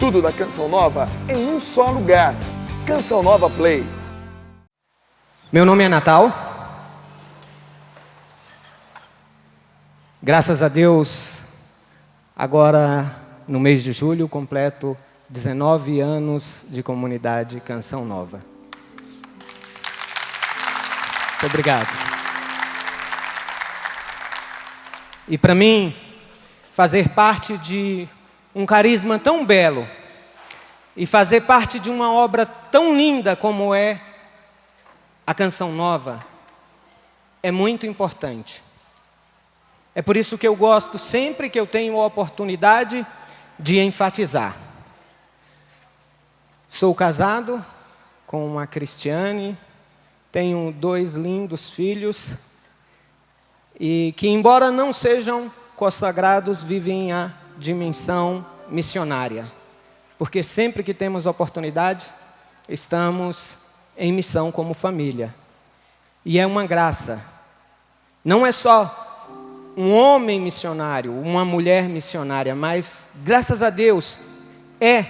Tudo da Canção Nova em um só lugar. Canção Nova Play. Meu nome é Natal. Graças a Deus, agora no mês de julho, completo 19 anos de comunidade Canção Nova. Muito obrigado. E para mim, fazer parte de um carisma tão belo e fazer parte de uma obra tão linda como é a Canção Nova é muito importante. É por isso que eu gosto sempre que eu tenho a oportunidade de enfatizar. Sou casado com uma Cristiane, tenho 2 lindos filhos e que, embora não sejam consagrados, vivem a dimensão missionária. Porque sempre que temos oportunidade, estamos em missão como família. E é uma graça. Não é só um homem missionário, uma mulher missionária, mas, graças a Deus, é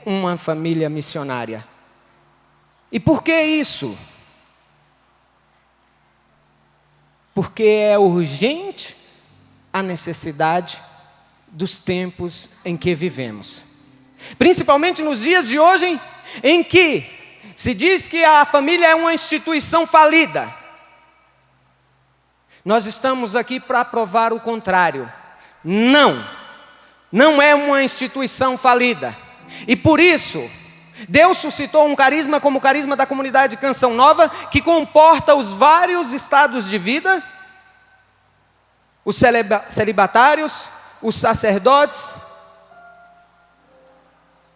uma família missionária. E por que isso? Porque é urgente a necessidade dos tempos em que vivemos. Principalmente nos dias de hoje, em que se diz que a família é uma instituição falida. Nós estamos aqui para provar o contrário. Não é uma instituição falida. E por isso, Deus suscitou um carisma como o carisma da comunidade Canção Nova, que comporta os vários estados de vida, os celibatários, os sacerdotes,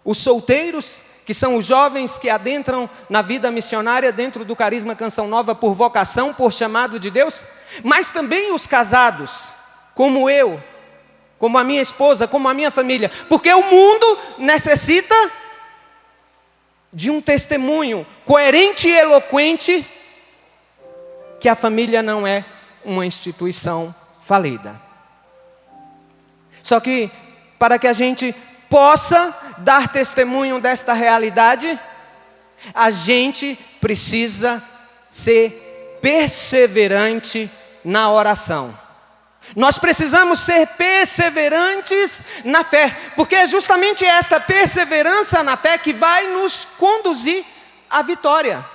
os solteiros, que são os jovens que adentram na vida missionária dentro do carisma Canção Nova por vocação, por chamado de Deus, mas também os casados, como eu, como a minha esposa, como a minha família, porque o mundo necessita de um testemunho coerente e eloquente que a família não é uma instituição falida. Só que para que a gente possa dar testemunho desta realidade, a gente precisa ser perseverante na oração. Nós precisamos ser perseverantes na fé, porque é justamente esta perseverança na fé que vai nos conduzir à vitória.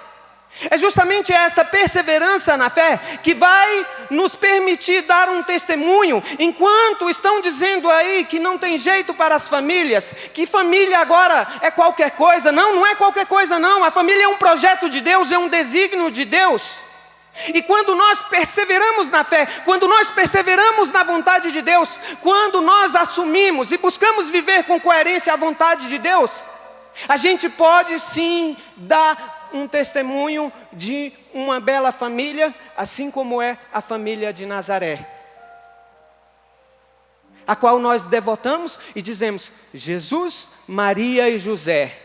É justamente esta perseverança na fé que vai nos permitir dar um testemunho, enquanto estão dizendo aí que não tem jeito para as famílias, que família agora é qualquer coisa. Não é qualquer coisa não, a família é um projeto de Deus, é um desígnio de Deus. E quando nós perseveramos na fé, quando nós perseveramos na vontade de Deus, quando nós assumimos e buscamos viver com coerência a vontade de Deus, a gente pode sim dar um testemunho de uma bela família, assim como é a família de Nazaré, a qual nós devotamos e dizemos: Jesus, Maria e José,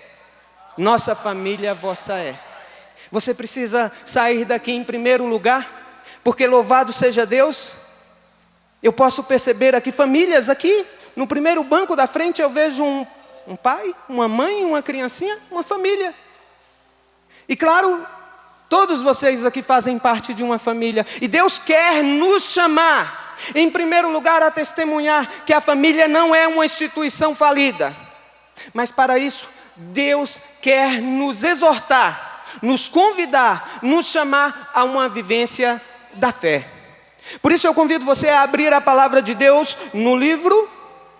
nossa família vossa é. Você precisa sair daqui em primeiro lugar, porque louvado seja Deus, eu posso perceber aqui famílias aqui, no primeiro banco da frente eu vejo um pai, uma mãe, uma criancinha, uma família. E claro, todos vocês aqui fazem parte de uma família. E Deus quer nos chamar, em primeiro lugar, a testemunhar que a família não é uma instituição falida. Mas para isso, Deus quer nos exortar, nos convidar, nos chamar a uma vivência da fé. Por isso eu convido você a abrir a palavra de Deus no livro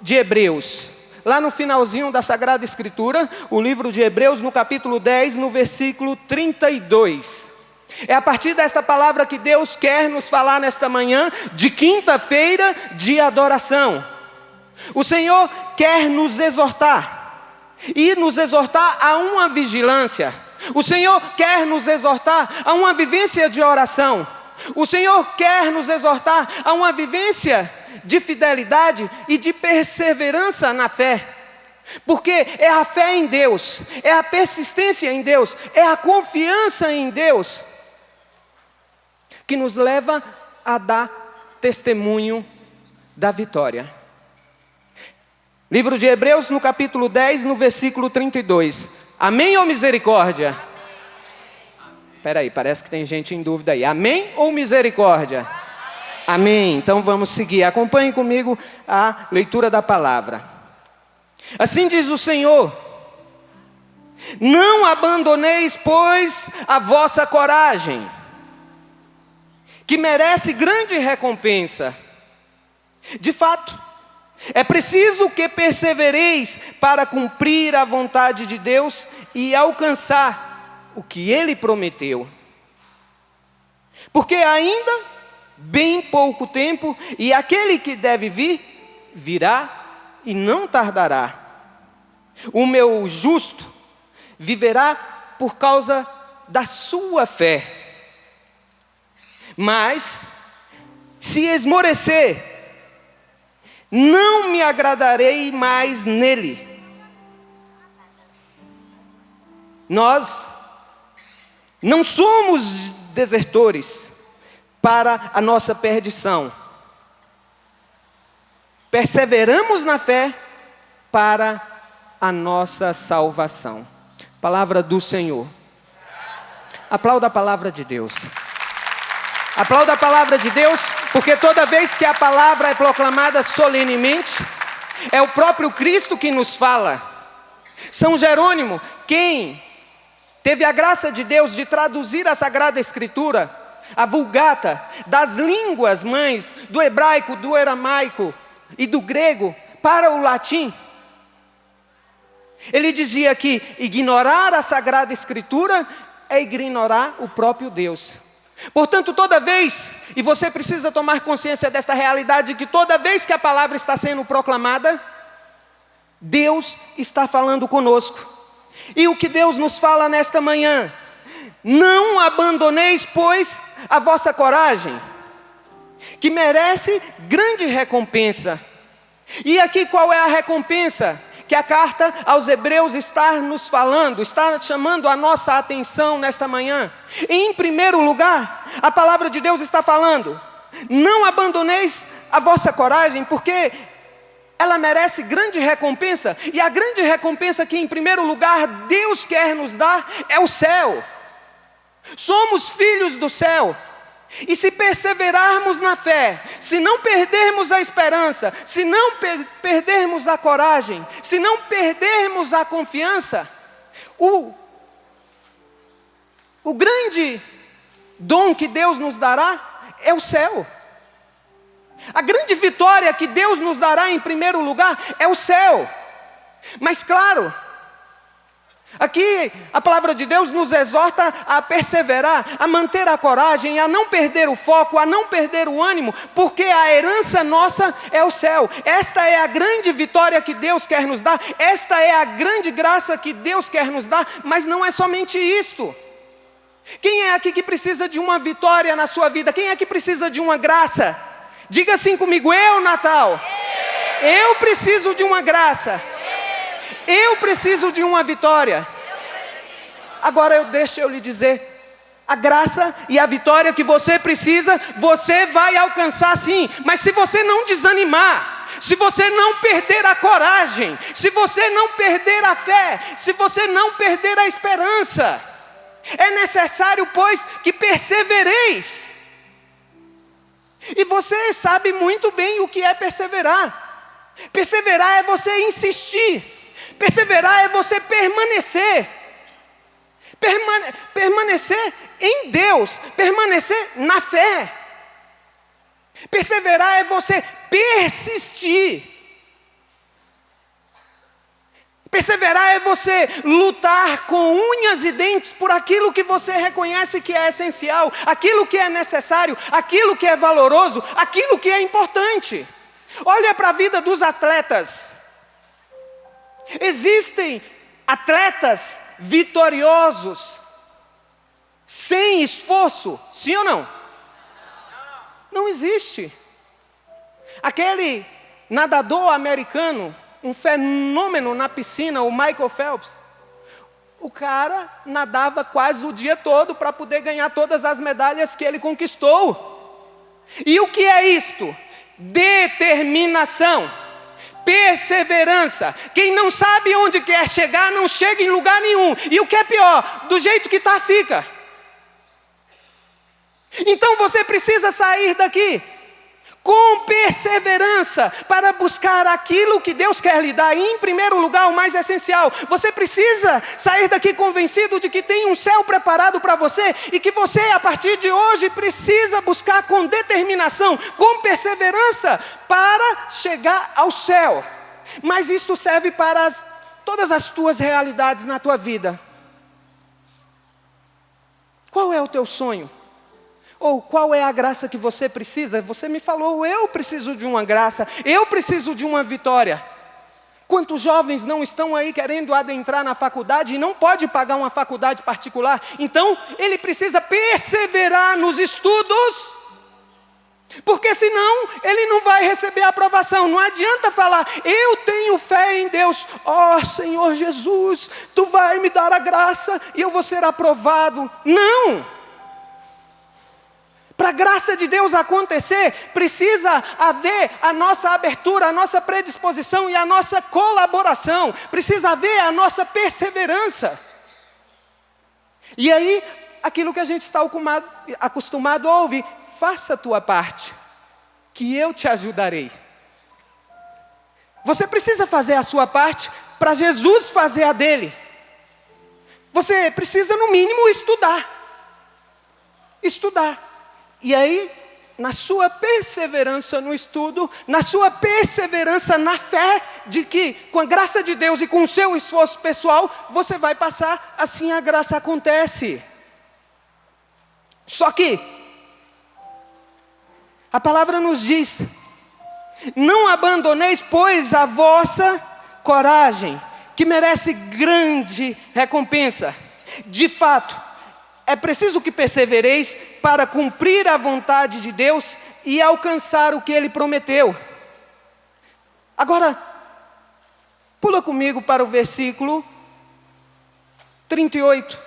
de Hebreus. Lá no finalzinho da Sagrada Escritura, o livro de Hebreus, no capítulo 10, no versículo 32. É a partir desta palavra que Deus quer nos falar nesta manhã de quinta-feira de adoração. O Senhor quer nos exortar, e nos exortar a uma vigilância. O Senhor quer nos exortar a uma vivência de oração. O Senhor quer nos exortar a uma vivência de fidelidade e de perseverança na fé. Porque é a fé em Deus, é a persistência em Deus, é a confiança em Deus que nos leva a dar testemunho da vitória. Livro de Hebreus, no capítulo 10, no versículo 32. Amém ou misericórdia? Espera aí, parece que tem gente em dúvida aí. Amém ou misericórdia? Amém. Então vamos seguir. Acompanhe comigo a leitura da palavra. Assim diz o Senhor: não abandoneis, pois, a vossa coragem, que merece grande recompensa. De fato, é preciso que persevereis para cumprir a vontade de Deus e alcançar o que Ele prometeu. Porque ainda bem pouco tempo, e aquele que deve vir, virá e não tardará. O meu justo viverá por causa da sua fé. Mas, se esmorecer, não me agradarei mais nele. Nós não somos desertores para a nossa perdição. Perseveramos na fé para a nossa salvação. Palavra do Senhor. Aplauda a palavra de Deus. Aplauda a palavra de Deus, porque toda vez que a palavra é proclamada solenemente, é o próprio Cristo que nos fala. São Jerônimo, quem teve a graça de Deus de traduzir a Sagrada Escritura, a Vulgata, das línguas mães, do hebraico, do aramaico e do grego, para o latim. Ele dizia que ignorar a Sagrada Escritura é ignorar o próprio Deus. Portanto, toda vez, e você precisa tomar consciência desta realidade, que toda vez que a palavra está sendo proclamada, Deus está falando conosco. E o que Deus nos fala nesta manhã: não abandoneis, pois, a vossa coragem, que merece grande recompensa. E aqui qual é a recompensa que a carta aos Hebreus está nos falando, está chamando a nossa atenção nesta manhã? Em primeiro lugar, a palavra de Deus está falando: não abandoneis a vossa coragem, porque ela merece grande recompensa. E a grande recompensa que em primeiro lugar Deus quer nos dar é o céu. Somos filhos do céu. E se perseverarmos na fé, se não perdermos a esperança, se não perdermos a coragem, se não perdermos a confiança, o grande dom que Deus nos dará é o céu. A grande vitória que Deus nos dará em primeiro lugar é o céu. Mas claro, aqui a palavra de Deus nos exorta a perseverar, a manter a coragem, a não perder o foco, a não perder o ânimo, porque a herança nossa é o céu. Esta é a grande vitória que Deus quer nos dar, esta é a grande graça que Deus quer nos dar, mas não é somente isto. Quem é aqui que precisa de uma vitória na sua vida? Quem é que precisa de uma graça? Diga assim comigo: eu, Natal, eu preciso de uma graça. Eu preciso de uma vitória. Agora deixa eu lhe dizer, a graça e a vitória que você precisa, você vai alcançar sim. Mas se você não desanimar, se você não perder a coragem, se você não perder a fé, se você não perder a esperança, é necessário, pois, que persevereis. E você sabe muito bem o que é perseverar. Perseverar é você insistir. Perseverar é você permanecer. Permanecer em Deus. Permanecer na fé. Perseverar é você persistir. Perseverar é você lutar com unhas e dentes por aquilo que você reconhece que é essencial, aquilo que é necessário, aquilo que é valoroso, aquilo que é importante. Olha para a vida dos atletas. Existem atletas vitoriosos sem esforço, sim ou não? Não existe. Aquele nadador americano, um fenômeno na piscina, o Michael Phelps, o cara nadava quase o dia todo para poder ganhar todas as medalhas que ele conquistou. E o que é isto? Determinação, Perseverança. Quem não sabe onde quer chegar, não chega em lugar nenhum. E o que é pior, do jeito que está, fica. Então você precisa sair daqui com perseverança para buscar aquilo que Deus quer lhe dar. E em primeiro lugar, o mais essencial, você precisa sair daqui convencido de que tem um céu preparado para você e que você, a partir de hoje, precisa buscar com determinação, com perseverança, para chegar ao céu. Mas isto serve para todas as tuas realidades na tua vida. Qual é o teu sonho? Ou qual é a graça que você precisa? Você me falou, eu preciso de uma graça, eu preciso de uma vitória. Quantos jovens não estão aí querendo adentrar na faculdade e não pode pagar uma faculdade particular? Então, ele precisa perseverar nos estudos, porque senão ele não vai receber a aprovação. Não adianta falar, eu tenho fé em Deus. Ó Senhor Jesus, Tu vai me dar a graça e eu vou ser aprovado. Não! Para a graça de Deus acontecer, precisa haver a nossa abertura, a nossa predisposição e a nossa colaboração. Precisa haver a nossa perseverança. E aí, aquilo que a gente está acostumado a ouvir, faça a tua parte, que eu te ajudarei. Você precisa fazer a sua parte para Jesus fazer a dele. Você precisa, no mínimo, estudar. Estudar. E aí, na sua perseverança no estudo, na sua perseverança na fé de que, com a graça de Deus e com o seu esforço pessoal, você vai passar, assim a graça acontece. Só que, a palavra nos diz, não abandoneis, pois, a vossa coragem, que merece grande recompensa. De fato, é preciso que persevereis para cumprir a vontade de Deus e alcançar o que Ele prometeu. Agora, pula comigo para o versículo 38.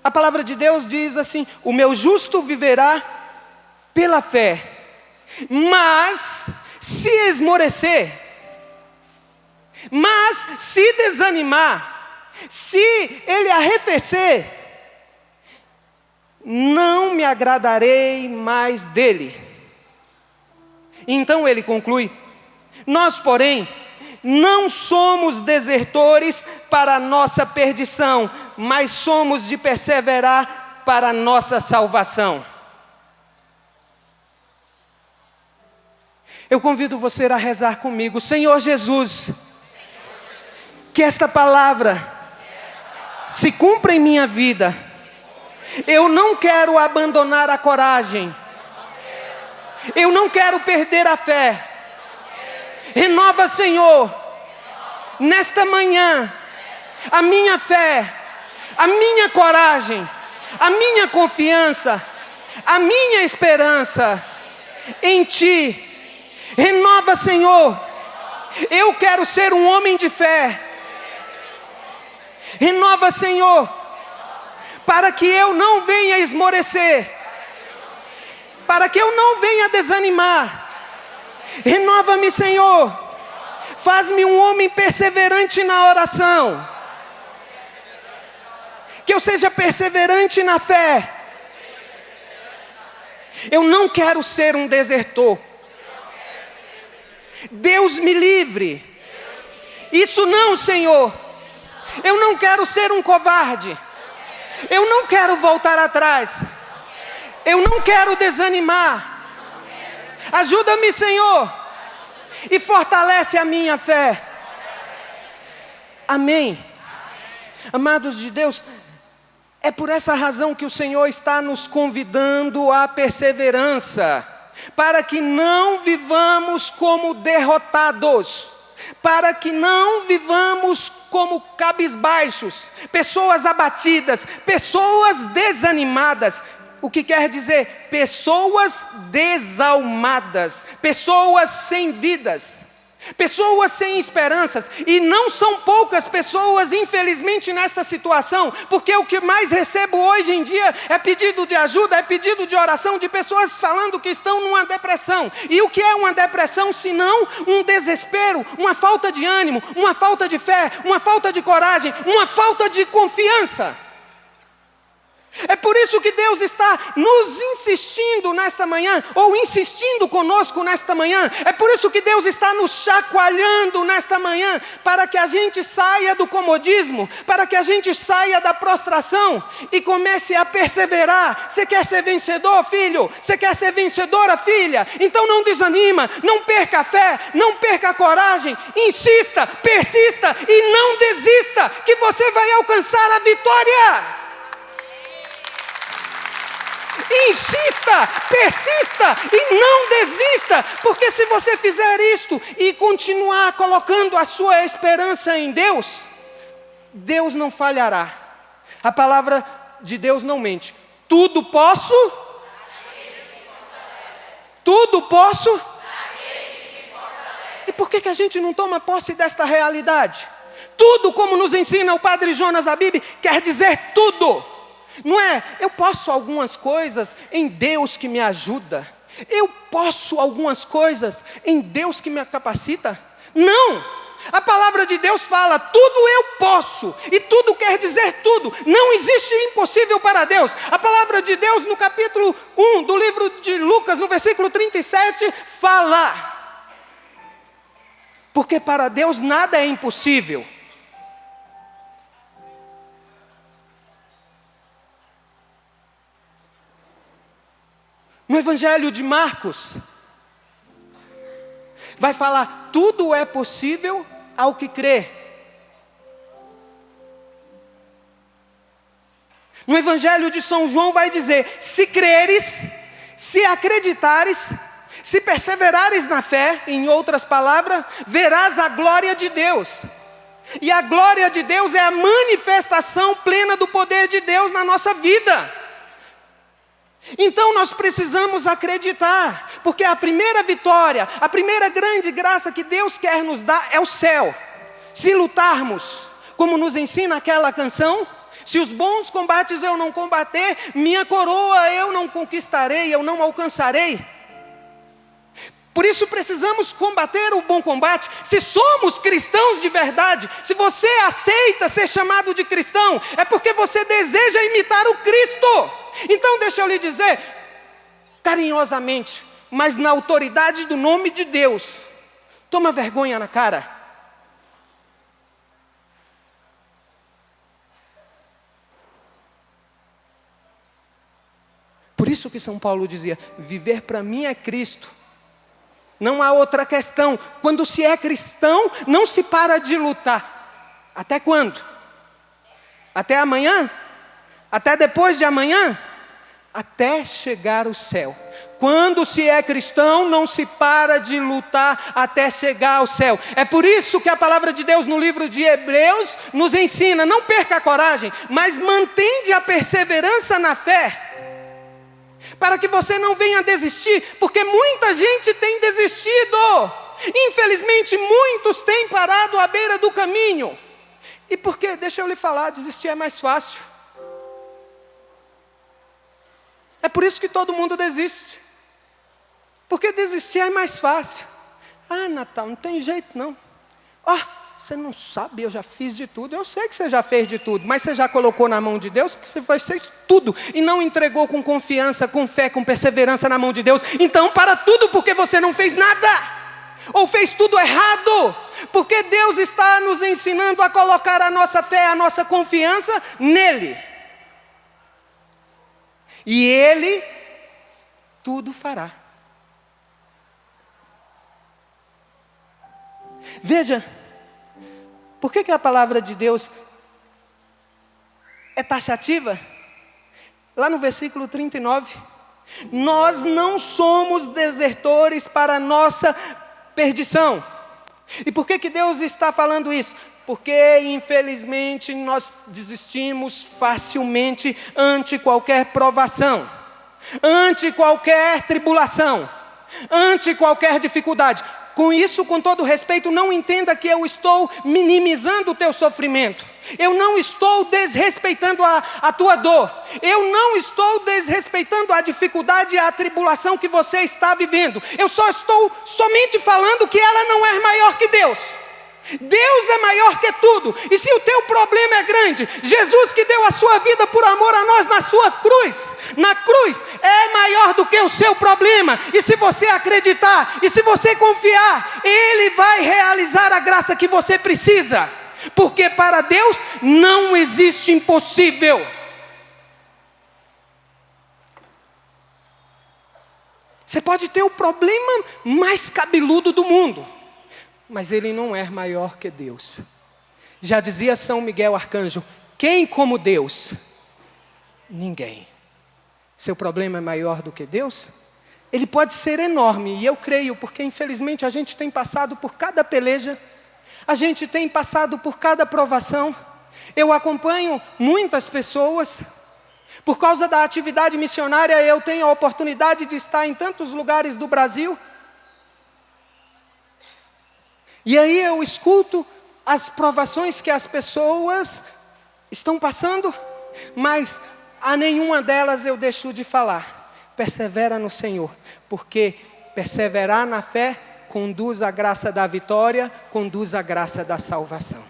A palavra de Deus diz assim, o meu justo viverá pela fé. Mas, se esmorecer, mas se desanimar, se ele arrefecer, não me agradarei mais dele. Então ele conclui, nós porém, não somos desertores para a nossa perdição, mas somos de perseverar para a nossa salvação. Eu convido você a rezar comigo, Senhor Jesus, que esta palavra se cumpra em minha vida. Eu não quero abandonar a coragem. Eu não quero perder a fé. Renova, Senhor, nesta manhã, a minha fé, a minha coragem, a minha confiança, a minha esperança em Ti. Renova, Senhor. Eu quero ser um homem de fé. Renova, Senhor, para que eu não venha esmorecer, para que eu não venha desanimar. Renova-me, Senhor. Faz-me um homem perseverante na oração. Que eu seja perseverante na fé. Eu não quero ser um desertor. Deus me livre. Isso não, Senhor. Eu não quero ser um covarde. Eu não quero voltar atrás. Eu não quero desanimar. Ajuda-me, Senhor. E fortalece a minha fé. Amém. Amados de Deus, é por essa razão que o Senhor está nos convidando à perseverança, para que não vivamos como derrotados, para que não vivamos como cabisbaixos, pessoas abatidas, pessoas desanimadas. O que quer dizer? Pessoas desalmadas, pessoas sem vidas. Pessoas sem esperanças, e não são poucas pessoas, infelizmente, nesta situação, porque o que mais recebo hoje em dia é pedido de ajuda, é pedido de oração de pessoas falando que estão numa depressão. E o que é uma depressão senão um desespero, uma falta de ânimo, uma falta de fé, uma falta de coragem, uma falta de confiança? É por isso que Deus está nos insistindo nesta manhã, ou insistindo conosco nesta manhã. É por isso que Deus está nos chacoalhando nesta manhã, para que a gente saia do comodismo, para que a gente saia da prostração e comece a perseverar. Você quer ser vencedor, filho? Você quer ser vencedora, filha? Então não desanima, não perca a fé, não perca a coragem. Insista, persista e não desista, que você vai alcançar a vitória. Insista, persista e não desista, porque se você fizer isto e continuar colocando a sua esperança em Deus, Deus não falhará. A palavra de Deus não mente. Tudo posso? Tudo posso? E por que a gente não toma posse desta realidade? Tudo, como nos ensina o Padre Jonas Abib, quer dizer tudo. Não é, eu posso algumas coisas em Deus que me ajuda. Eu posso algumas coisas em Deus que me capacita. Não! A palavra de Deus fala, tudo eu posso. E tudo quer dizer tudo. Não existe impossível para Deus. A palavra de Deus no capítulo 1 do livro de Lucas, no versículo 37, fala. Porque para Deus nada é impossível. No Evangelho de Marcos, vai falar, tudo é possível ao que crê. No Evangelho de São João vai dizer, se creres, se acreditares, se perseverares na fé, em outras palavras, verás a glória de Deus. E a glória de Deus é a manifestação plena do poder de Deus na nossa vida. Então nós precisamos acreditar, porque a primeira vitória, a primeira grande graça que Deus quer nos dar é o céu. Se lutarmos, como nos ensina aquela canção, se os bons combates eu não combater, minha coroa eu não conquistarei, eu não alcançarei. Por isso precisamos combater o bom combate. Se somos cristãos de verdade, se você aceita ser chamado de cristão, é porque você deseja imitar o Cristo. Então deixa eu lhe dizer, carinhosamente, mas na autoridade do nome de Deus, toma vergonha na cara. Por isso que São Paulo dizia, viver para mim é Cristo. Não há outra questão. Quando se é cristão, não se para de lutar. Até quando? Até amanhã? Até depois de amanhã? Até chegar ao céu. Quando se é cristão, não se para de lutar até chegar ao céu. É por isso que a palavra de Deus no livro de Hebreus nos ensina, não perca a coragem, mas mantende a perseverança na fé. Para que você não venha desistir, porque muita gente tem desistido. Infelizmente, muitos têm parado à beira do caminho. E por quê? Deixa eu lhe falar, desistir é mais fácil. É por isso que todo mundo desiste. Porque desistir é mais fácil. Ah, Natal, não tem jeito não. Você não sabe, eu já fiz de tudo. Eu sei que você já fez de tudo, mas você já colocou na mão de Deus, porque você fez tudo e não entregou com confiança, com fé, com perseverança na mão de Deus. Então para tudo, porque você não fez nada, ou fez tudo errado, porque Deus está nos ensinando a colocar a nossa fé, a nossa confiança nele. E Ele tudo fará. Veja, por que a palavra de Deus é taxativa? Lá no versículo 39, nós não somos desertores para a nossa perdição. E por que Deus está falando isso? Porque infelizmente nós desistimos facilmente ante qualquer provação, ante qualquer tribulação, ante qualquer dificuldade. Com isso, com todo respeito, não entenda que eu estou minimizando o teu sofrimento. Eu não estou desrespeitando a tua dor. Eu não estou desrespeitando a dificuldade e a tribulação que você está vivendo. Eu só estou somente falando que ela não é maior que Deus. Deus é maior que tudo. E se o teu problema é grande, Jesus que deu a sua vida por amor a nós na sua cruz, na cruz, é maior do que o seu problema. E se você acreditar, e se você confiar, Ele vai realizar a graça que você precisa. Porque para Deus não existe impossível. Você pode ter o problema mais cabeludo do mundo, mas ele não é maior que Deus. Já dizia São Miguel Arcanjo: quem como Deus? Ninguém. Seu problema é maior do que Deus? Ele pode ser enorme, e eu creio, porque infelizmente a gente tem passado por cada peleja, a gente tem passado por cada provação. Eu acompanho muitas pessoas. Por causa da atividade missionária, eu tenho a oportunidade de estar em tantos lugares do Brasil. E aí eu escuto as provações que as pessoas estão passando, mas a nenhuma delas eu deixo de falar. Persevera no Senhor, porque perseverar na fé conduz à graça da vitória, conduz à graça da salvação.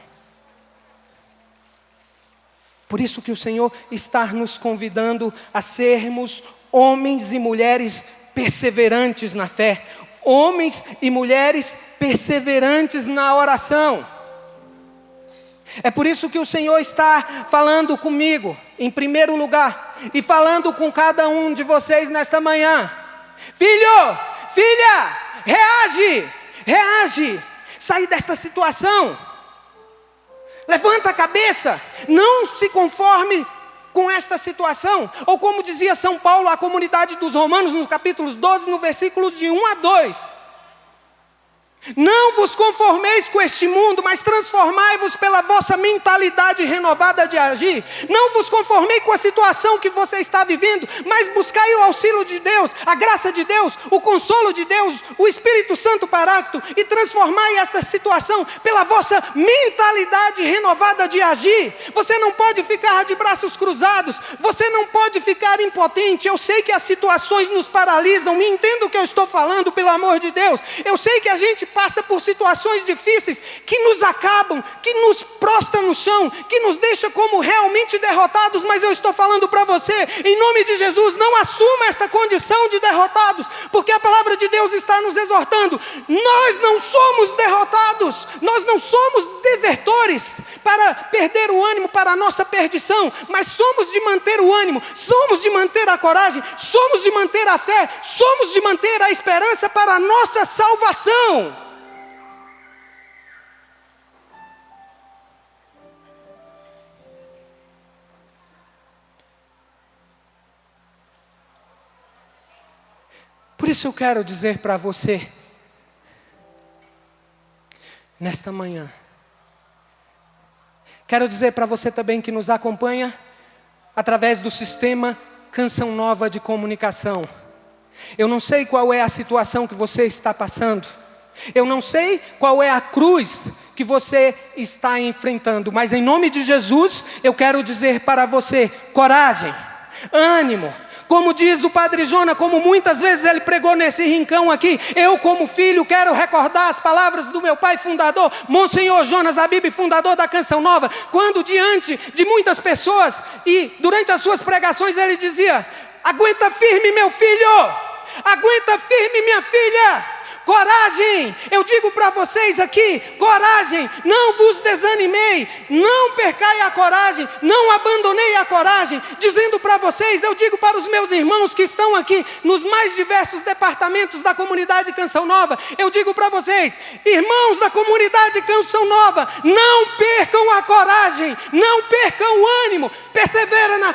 Por isso que o Senhor está nos convidando a sermos homens e mulheres perseverantes na fé, homens e mulheres perseverantes na oração. É por isso que o Senhor está falando comigo, em primeiro lugar, e falando com cada um de vocês nesta manhã. Filho, filha, reage, reage, sai desta situação. Levanta a cabeça, não se conforme com esta situação. Ou como dizia São Paulo à comunidade dos Romanos, no capítulo 12, no versículos de 1 a 2. Não vos conformeis com este mundo, mas transformai-vos pela vossa mentalidade renovada de agir. Não vos conformei com a situação que você está vivendo, mas buscai o auxílio de Deus, a graça de Deus, o consolo de Deus, o Espírito Santo Paráclito, e transformai esta situação pela vossa mentalidade renovada de agir. Você não pode ficar de braços cruzados, você não pode ficar impotente. Eu sei que as situações nos paralisam, me entenda o que eu estou falando, pelo amor de Deus. Eu sei que a gente passa por situações difíceis que nos acabam, que nos prostra no chão, que nos deixa como realmente derrotados, mas eu estou falando para você, em nome de Jesus, não assuma esta condição de derrotados, porque a palavra de Deus está nos exortando. Nós não somos derrotados, nós não somos desertores para perder o ânimo para a nossa perdição, mas somos de manter o ânimo, somos de manter a coragem, somos de manter a fé, somos de manter a esperança para a nossa salvação. Por isso eu quero dizer para você, nesta manhã, quero dizer para você também que nos acompanha através do sistema Canção Nova de Comunicação. Eu não sei qual é a situação que você está passando, eu não sei qual é a cruz que você está enfrentando, mas em nome de Jesus eu quero dizer para você: coragem, ânimo. Como diz o Padre Jonas, como muitas vezes ele pregou nesse rincão aqui, eu como filho quero recordar as palavras do meu pai fundador, Monsenhor Jonas Abib, fundador da Canção Nova, quando diante de muitas pessoas e durante as suas pregações ele dizia: aguenta firme meu filho, aguenta firme minha filha. Coragem, eu digo para vocês aqui, coragem, não vos desanimei, não percai a coragem, não abandonei a coragem, dizendo para vocês, eu digo para os meus irmãos que estão aqui nos mais diversos departamentos da comunidade Canção Nova, eu digo para vocês, irmãos da comunidade Canção Nova, não percam a coragem, não percam o ânimo, persevera na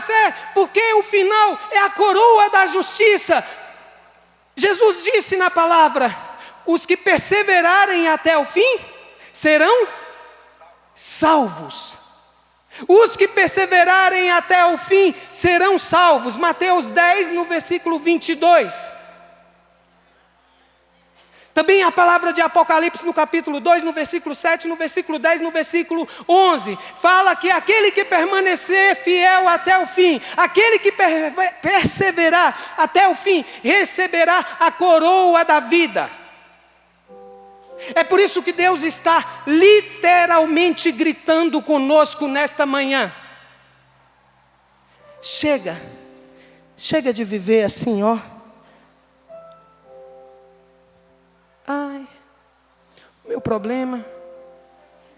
fé, porque o final é a coroa da justiça. Jesus disse na palavra: os que perseverarem até o fim serão salvos. Os que perseverarem até o fim serão salvos. Mateus 10, no versículo 22. Também a palavra de Apocalipse no capítulo 2, no versículo 7, no versículo 10, no versículo 11, fala que aquele que permanecer fiel até o fim, aquele que perseverar até o fim, receberá a coroa da vida. É por isso que Deus está literalmente gritando conosco nesta manhã. Chega de viver assim, ó. Ai, meu problema.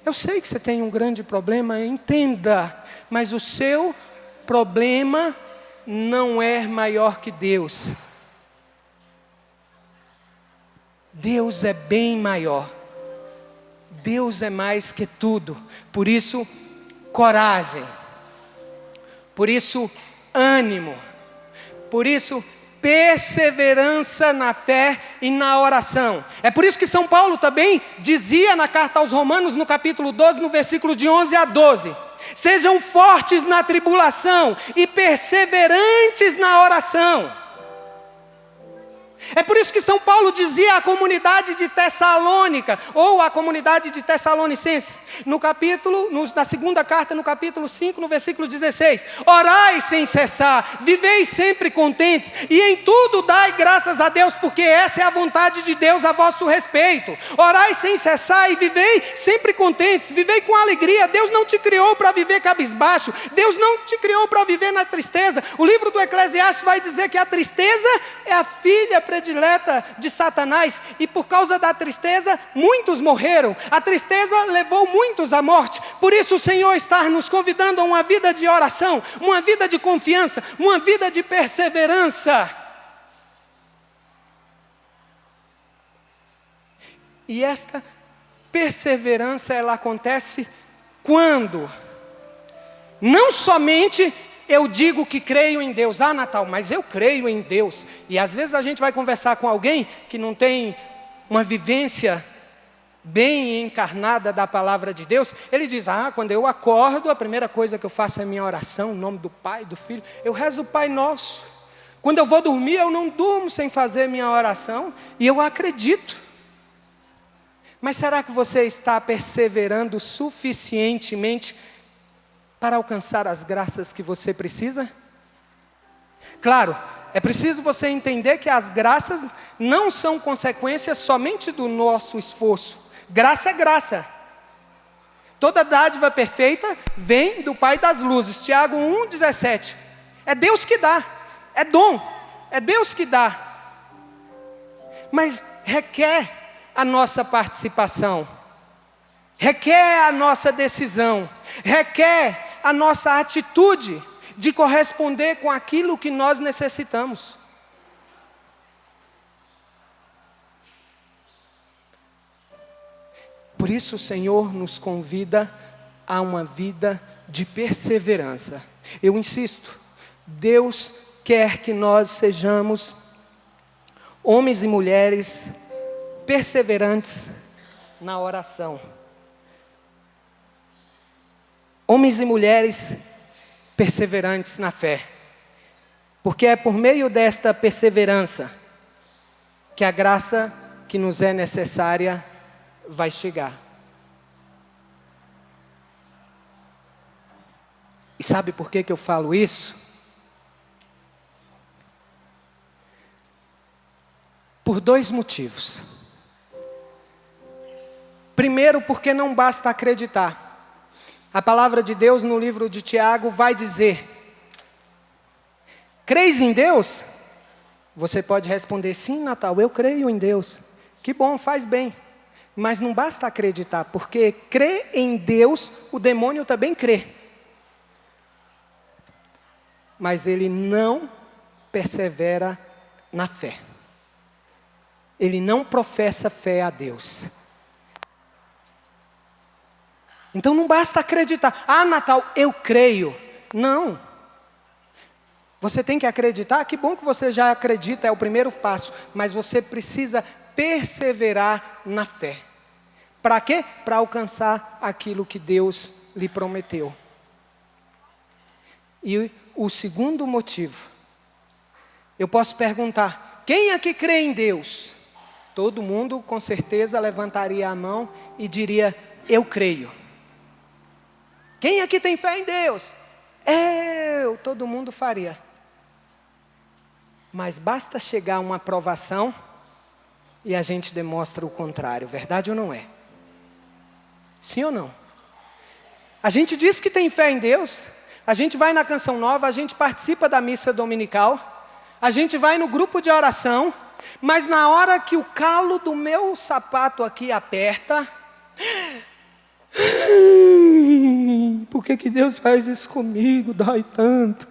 Eu sei que você tem um grande problema, entenda. Mas o seu problema não é maior que Deus. Deus é bem maior. Deus é mais que tudo. Por isso, coragem. Por isso, ânimo. Por isso, perseverança na fé e na oração. É por isso que São Paulo também dizia na carta aos Romanos, no capítulo 12, no versículo de 11 a 12. Sejam fortes na tribulação e perseverantes na oração. É por isso que São Paulo dizia à comunidade de Tessalônica, ou à comunidade de Tessalonicenses, na segunda carta, no capítulo 5, no versículo 16: orai sem cessar, vivei sempre contentes, e em tudo dai graças a Deus, porque essa é a vontade de Deus a vosso respeito. Orai sem cessar e vivei sempre contentes, vivei com alegria. Deus não te criou para viver cabisbaixo, Deus não te criou para viver na tristeza. O livro do Eclesiastes vai dizer que a tristeza é a filha predileta de Satanás, e por causa da tristeza muitos morreram. A tristeza levou muitos à morte. Por isso o Senhor está nos convidando a uma vida de oração, uma vida de confiança, uma vida de perseverança. E esta perseverança, ela acontece quando não somente eu digo que creio em Deus. Ah, Natal, mas eu creio em Deus. E às vezes a gente vai conversar com alguém que não tem uma vivência bem encarnada da palavra de Deus. Ele diz: ah, quando eu acordo, a primeira coisa que eu faço é a minha oração, em nome do Pai, do Filho. Eu rezo o Pai Nosso. Quando eu vou dormir, eu não durmo sem fazer minha oração. E eu acredito. Mas será que você está perseverando suficientemente para alcançar as graças que você precisa? Claro, é preciso você entender que as graças não são consequências somente do nosso esforço. Graça é graça. Toda dádiva perfeita vem do Pai das luzes. Tiago 1,17. É Deus que dá, é dom, é Deus que dá. Mas requer a nossa participação, requer a nossa decisão, requer a nossa atitude de corresponder com aquilo que nós necessitamos. Por isso o Senhor nos convida a uma vida de perseverança. Eu insisto, Deus quer que nós sejamos homens e mulheres perseverantes na oração. Homens e mulheres perseverantes na fé. Porque é por meio desta perseverança que a graça que nos é necessária vai chegar. E sabe por que eu falo isso? Por dois motivos. Primeiro, porque não basta acreditar. A palavra de Deus no livro de Tiago vai dizer: creis em Deus? Você pode responder: sim, Natal, eu creio em Deus. Que bom, faz bem. Mas não basta acreditar, porque crer em Deus, o demônio também crê. Mas ele não persevera na fé. Ele não professa fé a Deus. Então não basta acreditar. Ah, Natal, eu creio. Não. Você tem que acreditar. Que bom que você já acredita, é o primeiro passo. Mas você precisa perseverar na fé. Para quê? Para alcançar aquilo que Deus lhe prometeu. E o segundo motivo. Eu posso perguntar: quem aqui crê em Deus? todo mundo com certeza levantaria a mão e diria: eu creio. Quem aqui tem fé em Deus? Todo mundo faria. Mas basta chegar uma aprovação e a gente demonstra o contrário, verdade ou não é? Sim ou não? A gente diz que tem fé em Deus, a gente vai na Canção Nova, a gente participa da missa dominical, a gente vai no grupo de oração, mas na hora que o calo do meu sapato aqui aperta, por que Deus faz isso comigo? Dói tanto.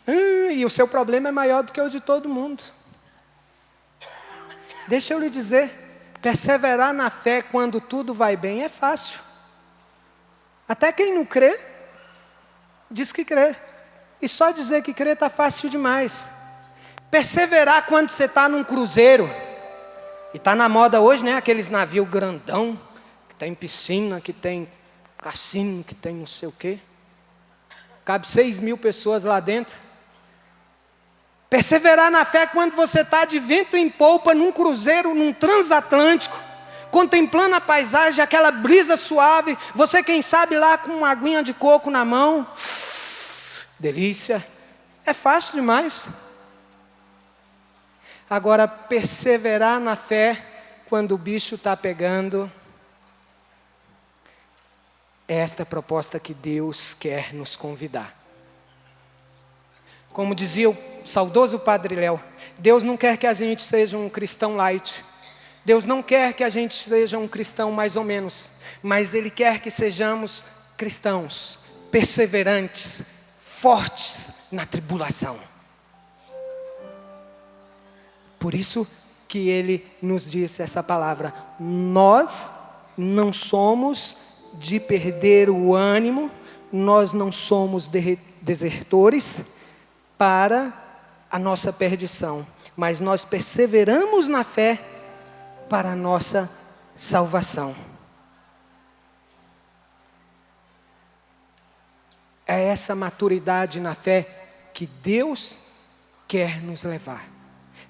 E o seu problema é maior do que o de todo mundo. Deixa eu lhe dizer, perseverar na fé quando tudo vai bem é fácil. Até quem não crê, diz que crê. E só dizer que crê está fácil demais. Perseverar quando você está num cruzeiro. E está na moda hoje, né? Aqueles navios grandão, que tem piscina, que tem cassino, que tem não sei o quê. Cabe 6.000 pessoas lá dentro. Perseverar na fé quando você está de vento em polpa, num cruzeiro, num transatlântico, contemplando a paisagem, aquela brisa suave, você quem sabe lá com uma aguinha de coco na mão, delícia, é fácil demais. Agora, perseverar na fé quando o bicho está pegando, é esta proposta que Deus quer nos convidar. Como dizia o saudoso Padre Léo, Deus não quer que a gente seja um cristão light. Deus não quer que a gente seja um cristão mais ou menos. Mas Ele quer que sejamos cristãos, perseverantes, fortes na tribulação. Por isso que Ele nos disse essa palavra. Nós não somos de perder o ânimo, nós não somos desertores para a nossa perdição, mas nós perseveramos na fé para a nossa salvação. É essa maturidade na fé que Deus quer nos levar.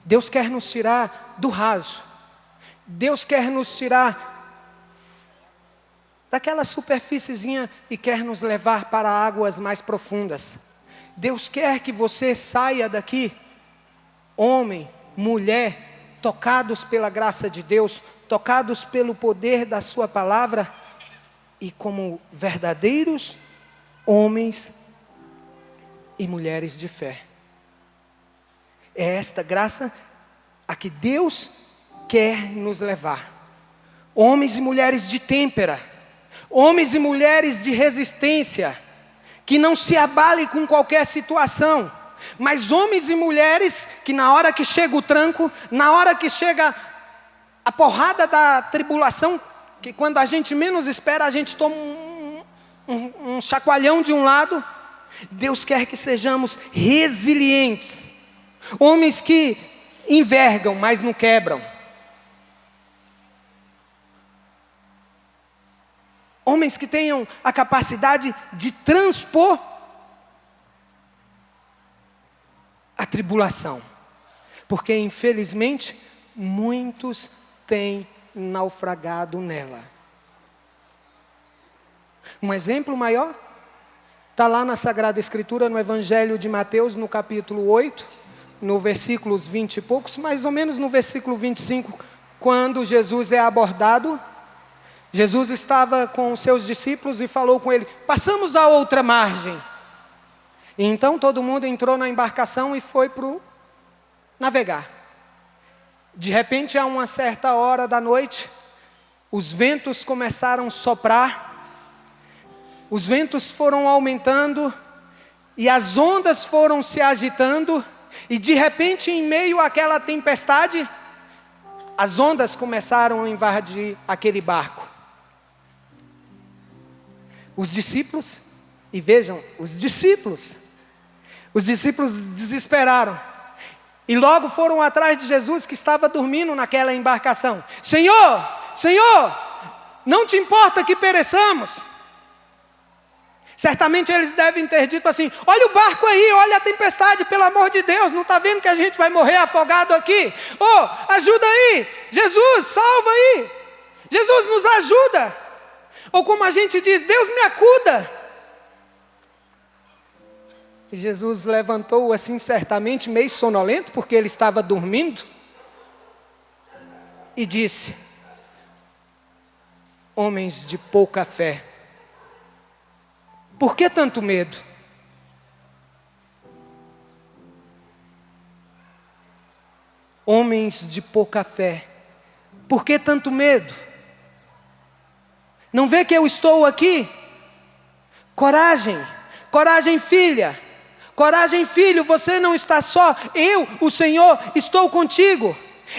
Deus quer nos tirar do raso. Deus quer nos tirar daquela superfíciezinha e quer nos levar para águas mais profundas. Deus quer que você saia daqui, homem, mulher, tocados pela graça de Deus, tocados pelo poder da sua palavra, e como verdadeiros homens e mulheres de fé. É esta graça a que Deus quer nos levar. Homens e mulheres de têmpera, homens e mulheres de resistência, que não se abale com qualquer situação, mas homens e mulheres que na hora que chega o tranco, na hora que chega a porrada da tribulação, que quando a gente menos espera, a gente toma um chacoalhão de um lado. Deus quer que sejamos resilientes, homens que envergam, mas não quebram, homens que tenham a capacidade de transpor a tribulação, porque infelizmente muitos têm naufragado nela. Um exemplo maior está lá na Sagrada Escritura, no Evangelho de Mateus, no capítulo 8, no versículos 20 e poucos, mais ou menos no versículo 25, quando Jesus é abordado. Jesus estava com os seus discípulos e falou com ele: passamos à outra margem. E então todo mundo entrou na embarcação e foi para navegar. De repente, a uma certa hora da noite, os ventos começaram a soprar, os ventos foram aumentando e as ondas foram se agitando, e de repente, em meio àquela tempestade, as ondas começaram a invadir aquele barco. Os discípulos, e vejam, os discípulos desesperaram. E logo foram atrás de Jesus, que estava dormindo naquela embarcação. Senhor, Senhor, não te importa que pereçamos? Certamente eles devem ter dito assim: olha o barco aí, olha a tempestade, pelo amor de Deus, não está vendo que a gente vai morrer afogado aqui? Oh, ajuda aí, Jesus, salva aí, Jesus nos ajuda. Ou como a gente diz, Deus me acuda. E Jesus levantou assim, certamente meio sonolento, porque ele estava dormindo, e disse: homens de pouca fé, por que tanto medo? Homens de pouca fé, por que tanto medo? Não vê que eu estou aqui? Coragem, coragem, filha, coragem, filho, você não está só, eu, o Senhor, estou contigo.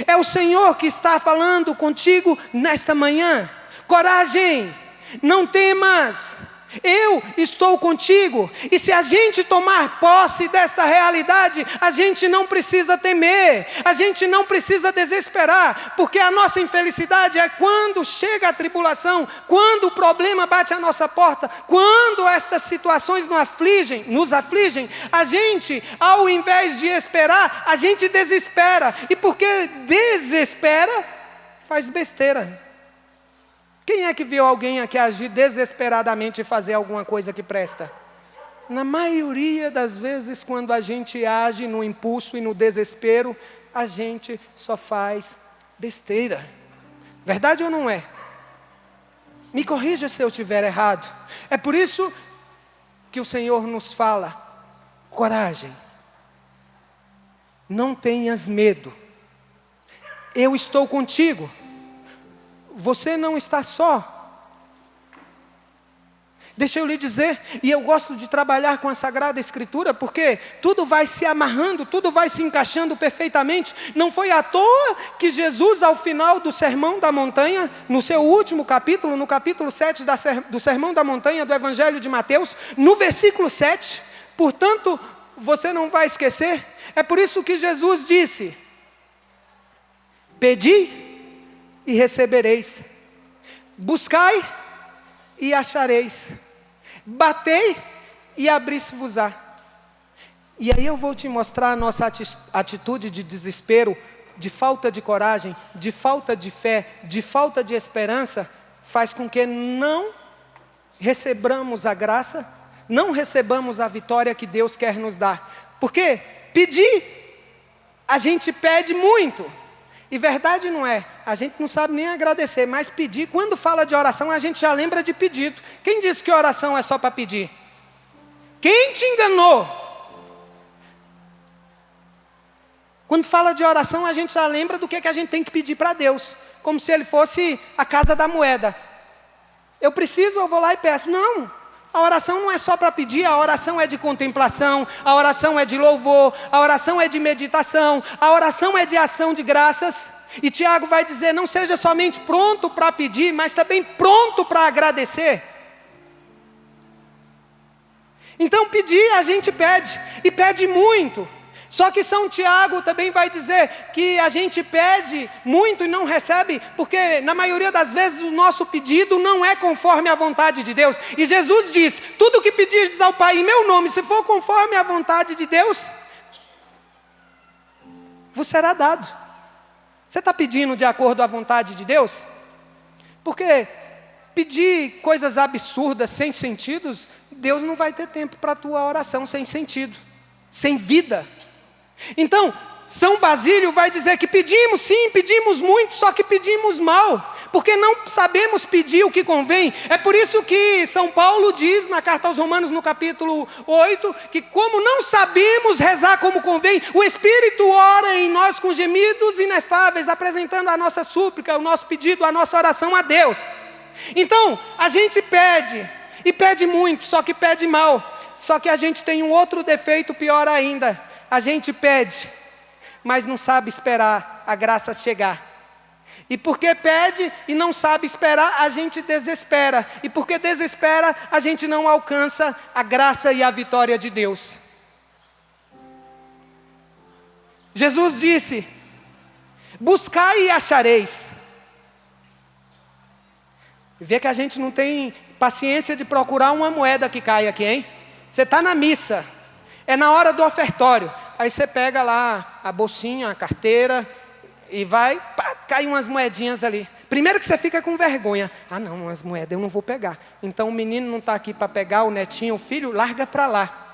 É o Senhor que está falando contigo nesta manhã. Coragem, não temas, eu estou contigo. E se a gente tomar posse desta realidade, a gente não precisa temer, a gente não precisa desesperar, porque a nossa infelicidade é quando chega a tribulação, quando o problema bate à nossa porta, quando estas situações nos afligem, a gente, ao invés de esperar, a gente desespera. E porque desespera, faz besteira. Quem é que viu alguém aqui agir desesperadamente e fazer alguma coisa que presta? Na maioria das vezes, quando a gente age no impulso e no desespero, a gente só faz besteira. Verdade ou não é? Me corrija se eu estiver errado. É por isso que o Senhor nos fala: coragem, não tenhas medo, eu estou contigo. Você não está só. Deixa eu lhe dizer, e eu gosto de trabalhar com a Sagrada Escritura, porque tudo vai se amarrando, tudo vai se encaixando perfeitamente. Não foi à toa que Jesus, ao final do Sermão da Montanha, no seu último capítulo, no capítulo 7 do Sermão da Montanha do Evangelho de Mateus, no versículo 7, portanto, você não vai esquecer, é por isso que Jesus disse: pedi e recebereis, buscai e achareis, batei e abri-se-vos-á. E aí eu vou te mostrar a nossa atitude de desespero, de falta de coragem, de falta de fé, de falta de esperança, faz com que não recebamos a graça, não recebamos a vitória que Deus quer nos dar. Porque pedir, a gente pede muito. E verdade não é, a gente não sabe nem agradecer, mas pedir, quando fala de oração, a gente já lembra de pedido. Quem disse que oração é só para pedir? Quem te enganou? Quando fala de oração, a gente já lembra do que a gente tem que pedir para Deus, como se Ele fosse a casa da moeda. Eu preciso, eu vou lá e peço. Não. A oração não é só para pedir, a oração é de contemplação, a oração é de louvor, a oração é de meditação, a oração é de ação de graças. E Tiago vai dizer: não seja somente pronto para pedir, mas também pronto para agradecer. Então pedir a gente pede, e pede muito. Só que São Tiago também vai dizer que a gente pede muito e não recebe, porque na maioria das vezes o nosso pedido não é conforme a vontade de Deus. E Jesus diz: tudo que pedirdes ao Pai em meu nome, se for conforme a vontade de Deus, vos será dado. Você está pedindo de acordo à vontade de Deus? Porque pedir coisas absurdas, sem sentidos, Deus não vai ter tempo para a tua oração sem sentido, sem vida. Então, São Basílio vai dizer que pedimos, sim, pedimos muito, só que pedimos mal, porque não sabemos pedir o que convém. É por isso que São Paulo diz na carta aos Romanos, no capítulo 8, que como não sabemos rezar como convém, o Espírito ora em nós com gemidos inefáveis, apresentando a nossa súplica, o nosso pedido, a nossa oração a Deus. Então, a gente pede, e pede muito, só que pede mal. Só que a gente tem um outro defeito pior ainda. A gente pede, mas não sabe esperar a graça chegar. E porque pede e não sabe esperar, a gente desespera. E porque desespera, a gente não alcança a graça e a vitória de Deus. Jesus disse: buscai e achareis. Vê que a gente não tem paciência de procurar uma moeda que cai aqui, hein? Você está na missa, é na hora do ofertório. Aí você pega lá a bolsinha, a carteira e vai, pá, cai umas moedinhas ali. Primeiro que você fica com vergonha. Ah não, umas moedas eu não vou pegar. Então o menino não está aqui para pegar, o netinho, o filho, larga para lá.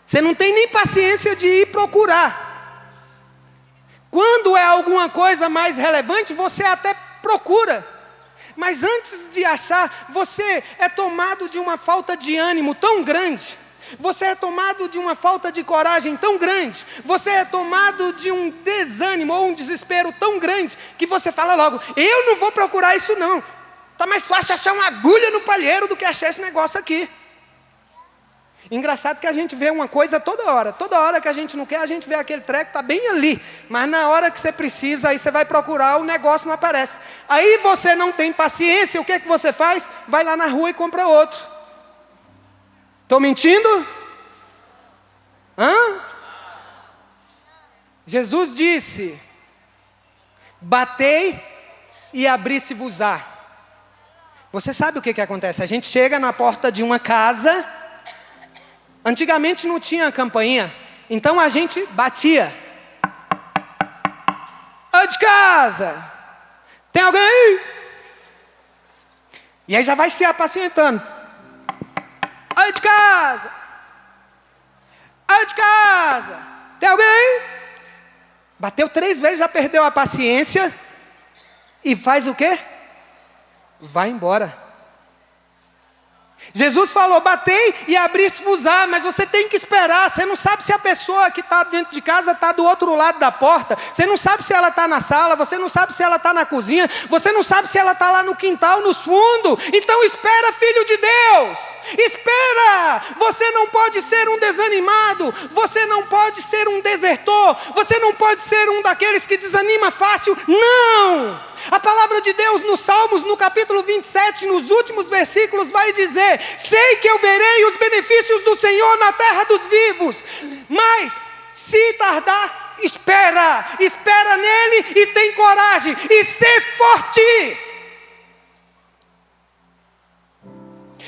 Você não tem nem paciência de ir procurar. Quando é alguma coisa mais relevante, você até procura. Mas antes de achar, você é tomado de uma falta de ânimo tão grande. Você é tomado de uma falta de coragem tão grande. Você é tomado de um desânimo ou um desespero tão grande que você fala logo, eu não vou procurar isso não. Está mais fácil achar uma agulha no palheiro do que achar esse negócio aqui. Engraçado que a gente vê uma coisa toda hora que a gente não quer, a gente vê aquele treco, está bem ali, mas na hora que você precisa, aí você vai procurar, o negócio não aparece. Aí você não tem paciência, o que é que você faz? Vai lá na rua e compra outro. Estou mentindo? Hã? Jesus disse, batei e abri-se-vos-á. Você sabe o que acontece? A gente chega na porta de uma casa. Antigamente não tinha campainha, então a gente batia. Ô de casa, tem alguém aí? E aí já vai se apacientando. Ô de casa, ô de casa, tem alguém aí? Bateu 3 vezes, já perdeu a paciência. E faz o quê? Vai embora. Jesus falou, batei e abri-se-vos-á, mas você tem que esperar. Você não sabe se a pessoa que está dentro de casa está do outro lado da porta. Você não sabe se ela está na sala, você não sabe se ela está na cozinha, você não sabe se ela está lá no quintal, nos fundos. Então espera, filho de Deus, espera. Você não pode ser um desanimado, você não pode ser um desertor, você não pode ser um daqueles que desanima fácil, não. A palavra de Deus nos Salmos, no capítulo 27, nos últimos versículos, vai dizer, sei que eu verei os benefícios do Senhor na terra dos vivos, mas se tardar, espera nele e tem coragem, e ser forte.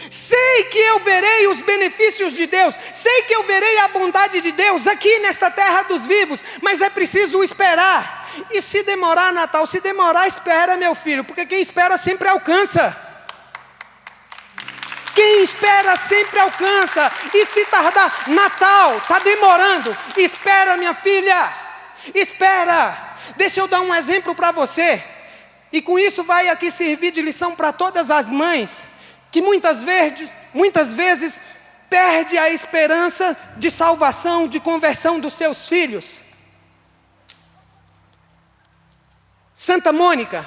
Sei que eu verei os benefícios de Deus, sei que eu verei a bondade de Deus aqui nesta terra dos vivos, mas é preciso esperar. E se demorar, Natal, se demorar, espera, meu filho, porque quem espera sempre alcança. Quem espera sempre alcança. E se tardar, Natal, está demorando, espera, minha filha, espera. Deixa eu dar um exemplo para você, e com isso vai aqui servir de lição para todas as mães, que muitas vezes perde a esperança de salvação, de conversão dos seus filhos. Santa Mônica,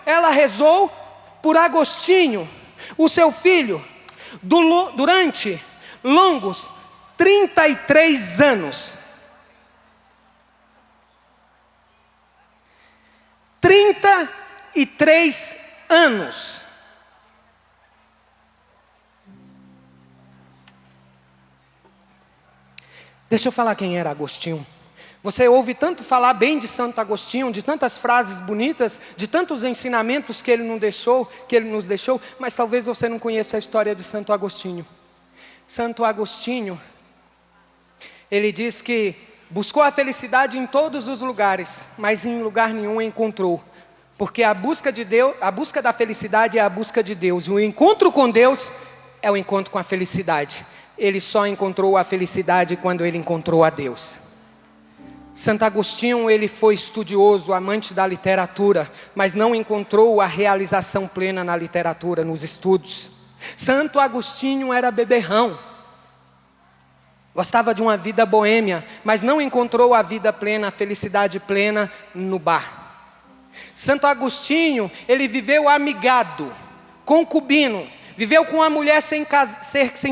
ela rezou por Agostinho, o seu filho, durante longos 33 anos. 33 anos. Deixa eu falar quem era Agostinho. Você ouve tanto falar bem de Santo Agostinho, de tantas frases bonitas, de tantos ensinamentos que ele nos deixou, mas talvez você não conheça a história de Santo Agostinho. Santo Agostinho, ele diz que buscou a felicidade em todos os lugares, mas em lugar nenhum encontrou. Porque a busca da felicidade é a busca de Deus. O encontro com Deus é o encontro com a felicidade. Ele só encontrou a felicidade quando ele encontrou a Deus. Santo Agostinho, ele foi estudioso, amante da literatura, mas não encontrou a realização plena na literatura, nos estudos. Santo Agostinho era beberrão, gostava de uma vida boêmia, mas não encontrou a vida plena, a felicidade plena no bar. Santo Agostinho, ele viveu amigado, concubino, viveu com uma mulher sem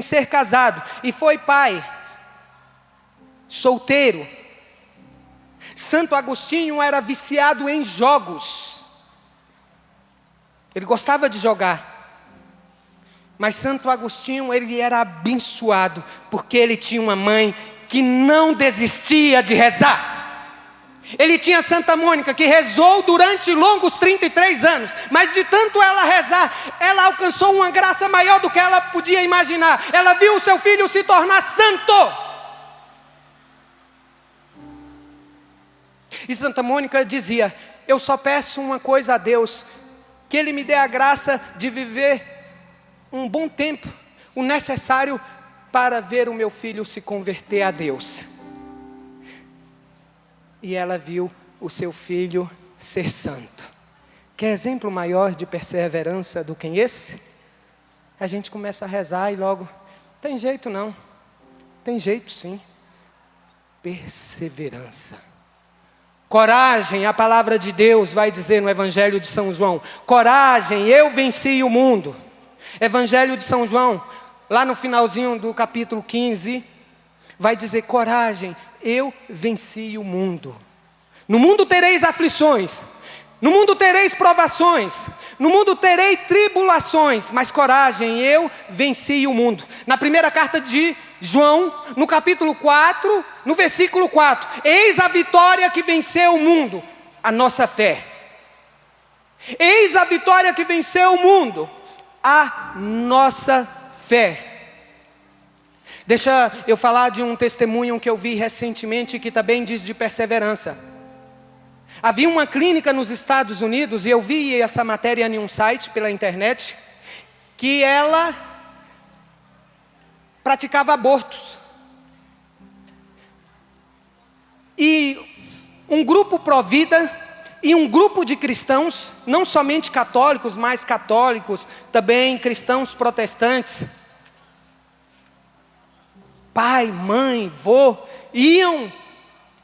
ser casado, e foi pai, solteiro. Santo Agostinho era viciado em jogos. Ele gostava de jogar. Mas Santo Agostinho, ele era abençoado, porque ele tinha uma mãe que não desistia de rezar. Ele tinha Santa Mônica, que rezou durante longos 33 anos. Mas de tanto ela rezar, ela alcançou uma graça maior do que ela podia imaginar. Ela viu o seu filho se tornar santo. E Santa Mônica dizia: eu só peço uma coisa a Deus, que Ele me dê a graça de viver um bom tempo, o necessário para ver o meu filho se converter a Deus. E ela viu o seu filho ser santo. Quer exemplo maior de perseverança do que esse? A gente começa a rezar e logo, tem jeito não, tem jeito sim. Perseverança. Coragem, a palavra de Deus vai dizer no Evangelho de São João: coragem, eu venci o mundo. Evangelho de São João, lá no finalzinho do capítulo 15, vai dizer: coragem, eu venci o mundo. No mundo tereis aflições, no mundo tereis provações, no mundo terei tribulações, mas coragem, eu venci o mundo. Na primeira carta de João, no capítulo 4, no versículo 4, eis a vitória que venceu o mundo, a nossa fé. Eis a vitória que venceu o mundo, a nossa fé. Deixa eu falar de um testemunho que eu vi recentemente que também diz de perseverança. Havia uma clínica nos Estados Unidos, e eu vi essa matéria em um site pela internet, que ela praticava abortos. E um grupo pró-vida e um grupo de cristãos, não somente católicos, mas católicos, também cristãos protestantes, pai, mãe, vô, iam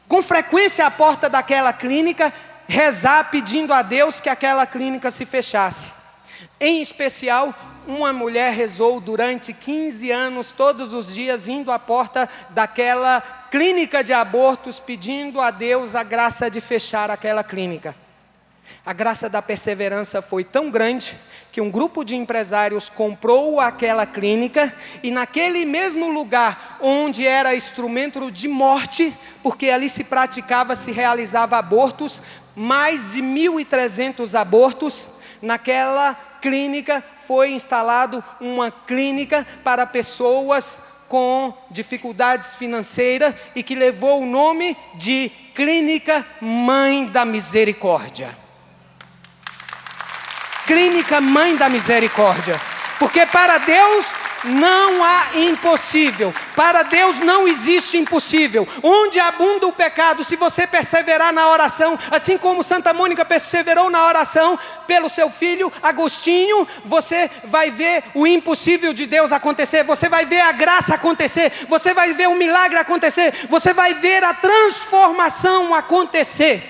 com frequência à porta daquela clínica rezar pedindo a Deus que aquela clínica se fechasse. Em especial, uma mulher rezou durante 15 anos, todos os dias, indo à porta daquela clínica de abortos, pedindo a Deus a graça de fechar aquela clínica. A graça da perseverança foi tão grande que um grupo de empresários comprou aquela clínica, e naquele mesmo lugar onde era instrumento de morte, porque ali se praticava, se realizava abortos, mais de 1.300 abortos, naquela clínica foi instalado uma clínica para pessoas com dificuldades financeiras e que levou o nome de Clínica Mãe da Misericórdia. Clínica Mãe da Misericórdia. Porque para Deus não há impossível. Para Deus não existe impossível. Onde abunda o pecado, se você perseverar na oração, assim como Santa Mônica perseverou na oração pelo seu filho Agostinho, você vai ver o impossível de Deus acontecer. Você vai ver a graça acontecer. Você vai ver o milagre acontecer. Você vai ver a transformação acontecer.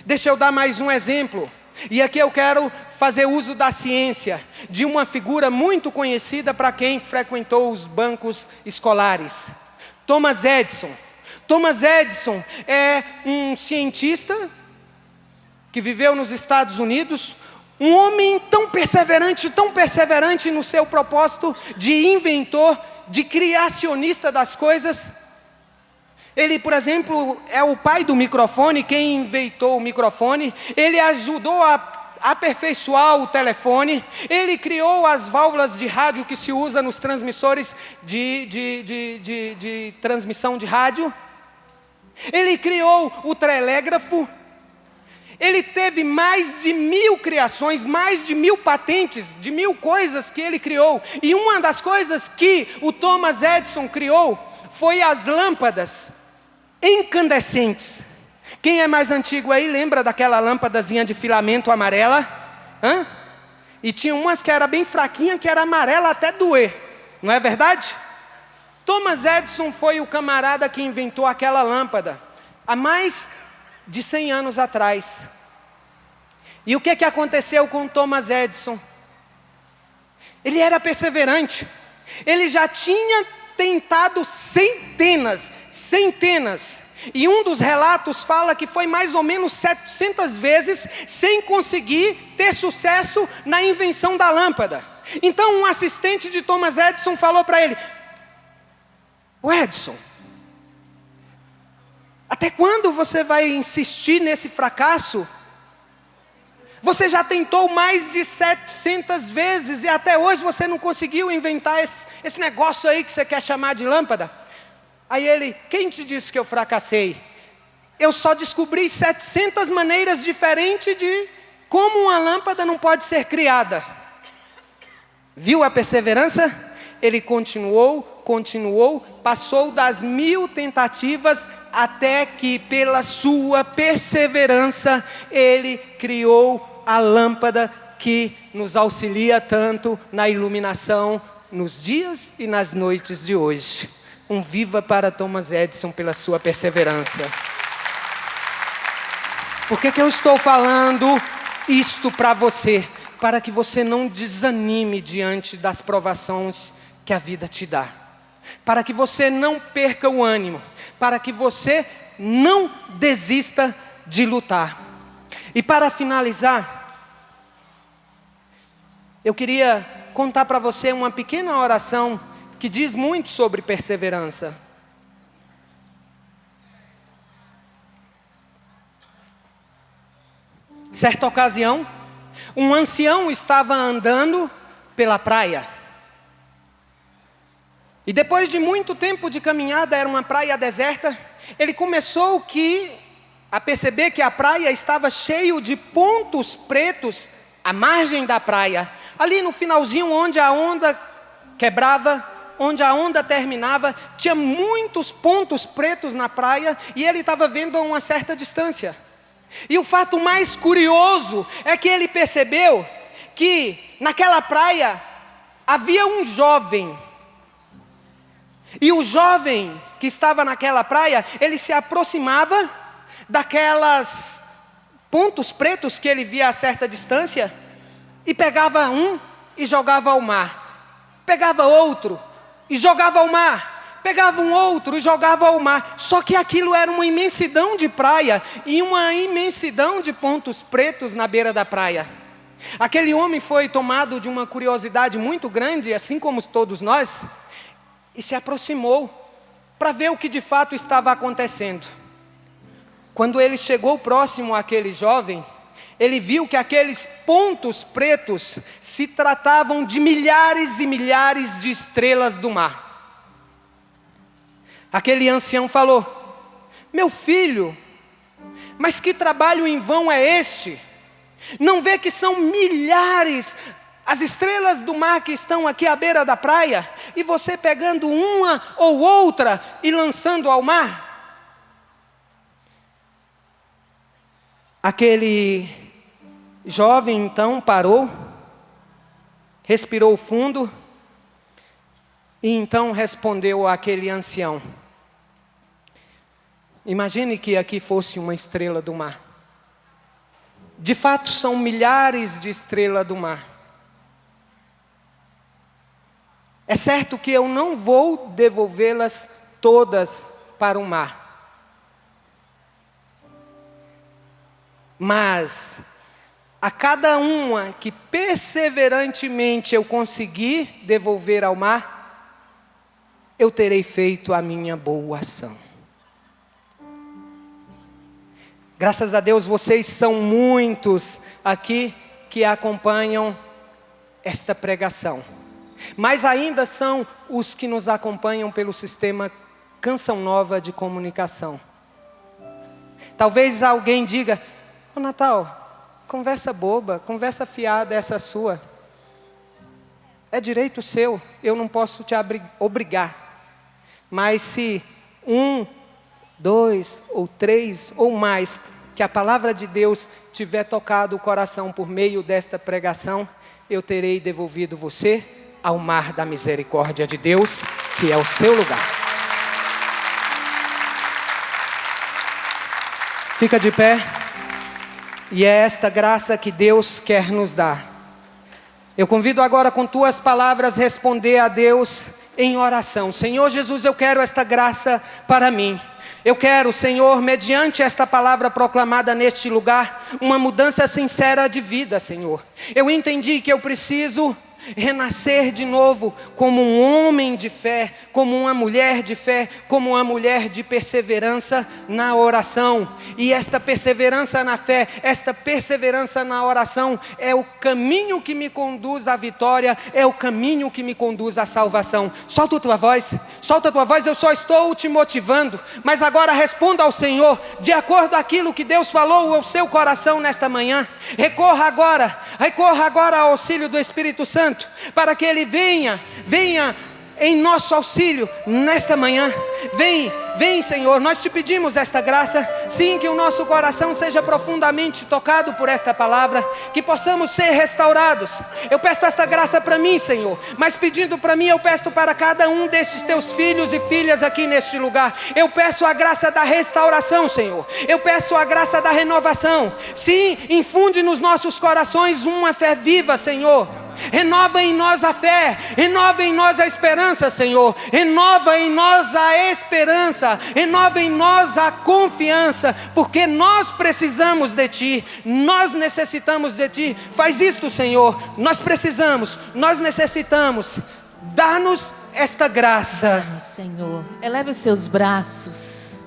Deixa eu dar mais um exemplo. E aqui eu quero fazer uso da ciência, de uma figura muito conhecida para quem frequentou os bancos escolares. Thomas Edison. Thomas Edison é um cientista que viveu nos Estados Unidos, um homem tão perseverante no seu propósito de inventor, de criacionista das coisas. Ele, por exemplo, é o pai do microfone, quem inventou o microfone. Ele ajudou a aperfeiçoar o telefone. Ele criou as válvulas de rádio que se usa nos transmissores de transmissão de rádio. Ele criou o telégrafo. Ele teve mais de 1.000 criações, mais de 1.000 patentes, de 1.000 coisas que ele criou. E uma das coisas que o Thomas Edison criou foi as lâmpadas incandescentes. Quem é mais antigo aí lembra daquela lâmpadazinha de filamento amarela? E tinha umas que era bem fraquinha, que era amarela até doer, não é verdade? Thomas Edison foi o camarada que inventou aquela lâmpada há mais de 100 anos atrás. E o que aconteceu com Thomas Edison? Ele era perseverante. Ele já tinha tentado centenas. E um dos relatos fala que foi mais ou menos 700 vezes sem conseguir ter sucesso na invenção da lâmpada. Então um assistente de Thomas Edison falou para ele: "O Edison, há Até quando você vai insistir nesse fracasso? Você já tentou mais de 700 vezes e até hoje você não conseguiu inventar esse negócio aí que você quer chamar de lâmpada? Aí ele, quem te disse que eu fracassei? Eu só descobri 700 maneiras diferentes de como uma lâmpada não pode ser criada. Viu a perseverança? Ele continuou, passou das 1000 tentativas, até que pela sua perseverança, ele criou a lâmpada que nos auxilia tanto na iluminação nos dias e nas noites de hoje. Um viva para Thomas Edison pela sua perseverança. Por que eu estou falando isto para você? Para que você não desanime diante das provações que a vida te dá. Para que você não perca o ânimo. Para que você não desista de lutar. E para finalizar, eu queria contar para você uma pequena oração que diz muito sobre perseverança. Certa ocasião, um ancião estava andando pela praia. E depois de muito tempo de caminhada, era uma praia deserta, ele começou a perceber que a praia estava cheia de pontos pretos à margem da praia. Ali no finalzinho, onde a onda quebrava, onde a onda terminava, tinha muitos pontos pretos na praia, e ele estava vendo a uma certa distância. E o fato mais curioso é que ele percebeu que naquela praia havia um jovem. E o jovem que estava naquela praia, ele se aproximava daquelas pontos pretos que ele via a certa distância, e pegava um e jogava ao mar. Pegava outro e jogava ao mar. Pegava um outro e jogava ao mar. Só que aquilo era uma imensidão de praia e uma imensidão de pontos pretos na beira da praia. Aquele homem foi tomado de uma curiosidade muito grande, assim como todos nós, e se aproximou para ver o que de fato estava acontecendo. Quando ele chegou próximo àquele jovem, ele viu que aqueles pontos pretos se tratavam de milhares e milhares de estrelas do mar. Aquele ancião falou: meu filho, mas que trabalho em vão é este? Não vê que são milhares as estrelas do mar que estão aqui à beira da praia, e você pegando uma ou outra e lançando ao mar? Aquele jovem então parou, respirou fundo, e então respondeu àquele ancião: imagine que aqui fosse uma estrela do mar. De fato são milhares de estrelas do mar. É certo que eu não vou devolvê-las todas para o mar. Mas a cada uma que perseverantemente eu conseguir devolver ao mar, eu terei feito a minha boa ação. Graças a Deus vocês são muitos aqui que acompanham esta pregação. Mas ainda são os que nos acompanham pelo sistema Canção Nova de comunicação. Talvez alguém diga: ô Natal, conversa boba, conversa fiada essa sua. É direito seu, eu não posso te obrigar. Mas se 1, 2 ou 3 ou mais, que a palavra de Deus tiver tocado o coração por meio desta pregação, eu terei devolvido você ao mar da misericórdia de Deus, que é o seu lugar. Fica de pé. E é esta graça que Deus quer nos dar. Eu convido agora com tuas palavras responder a Deus em oração. Senhor Jesus, eu quero esta graça para mim. Eu quero, Senhor, mediante esta palavra proclamada neste lugar, uma mudança sincera de vida, Senhor. Eu entendi que eu preciso renascer de novo como um homem de fé, como uma mulher de fé, como uma mulher de perseverança na oração. E esta perseverança na fé, esta perseverança na oração é o caminho que me conduz à vitória, é o caminho que me conduz à salvação. Solta a tua voz, eu só estou te motivando, mas agora responda ao Senhor, de acordo com aquilo que Deus falou ao seu coração nesta manhã. Recorra agora ao auxílio do Espírito Santo, para que Ele venha em nosso auxílio nesta manhã. Vem Senhor, nós te pedimos esta graça, sim, que o nosso coração seja profundamente tocado por esta palavra, que possamos ser restaurados. Eu peço esta graça para mim, Senhor, mas pedindo para mim, eu peço para cada um destes teus filhos e filhas aqui neste lugar. Eu peço a graça da restauração, Senhor, eu peço a graça da renovação. Sim, infunde nos nossos corações uma fé viva, Senhor. Renova em nós a fé, renova em nós a esperança, Senhor. Renova em nós a esperança, renova em nós a confiança, porque nós precisamos de Ti, nós necessitamos de Ti. Faz isto, Senhor, nós necessitamos. Dá-nos esta graça. Senhor, eleve os seus braços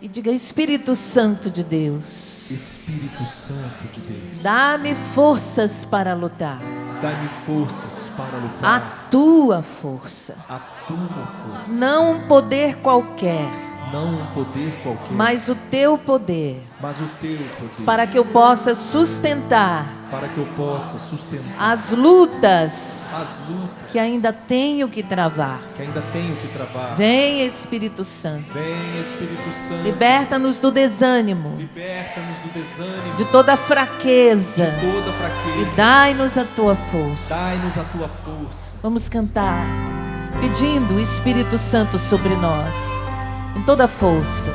e diga: Espírito Santo de Deus, Espírito Santo de Deus, dá-me forças para lutar. dá-me forças para A lutar. tua força, A tua força, não um poder qualquer, não um poder qualquer, mas o teu poder, mas o teu poder, para que eu possa sustentar para que eu possa sustentar as lutas as lutas que ainda tenho que travar. que ainda tenho que travar. Vem, Espírito Santo, Vem, Espírito Santo, liberta-nos do desânimo, liberta-nos do desânimo, de toda fraqueza, toda e fraqueza. dai-nos a tua força. Dai-nos a tua força. Vamos cantar, pedindo o Espírito Santo sobre nós, com toda a força.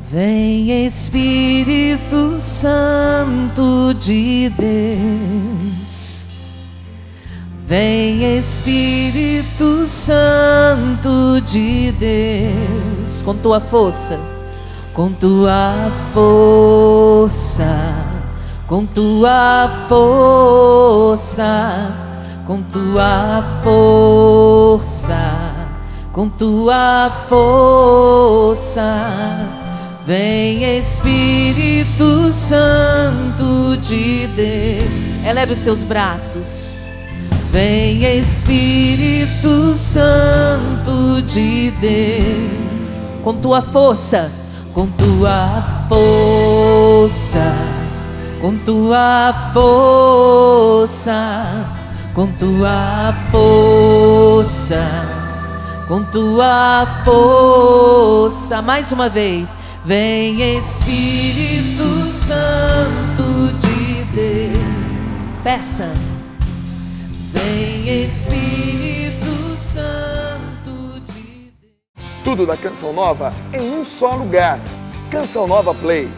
Vem, Espírito Santo de Deus. Vem, Espírito Santo de Deus, com tua força, com tua força, com tua força, com tua força, com tua força. Vem, Espírito Santo de Deus. Eleve os seus braços. Vem, Espírito Santo de Deus, com tua força, com tua força, com tua força, com tua força, com tua força. Mais uma vez. Vem, Espírito Santo de Deus. Peça. Vem, Espírito Santo de Deus. Tudo da Canção Nova em um só lugar. Canção Nova Play.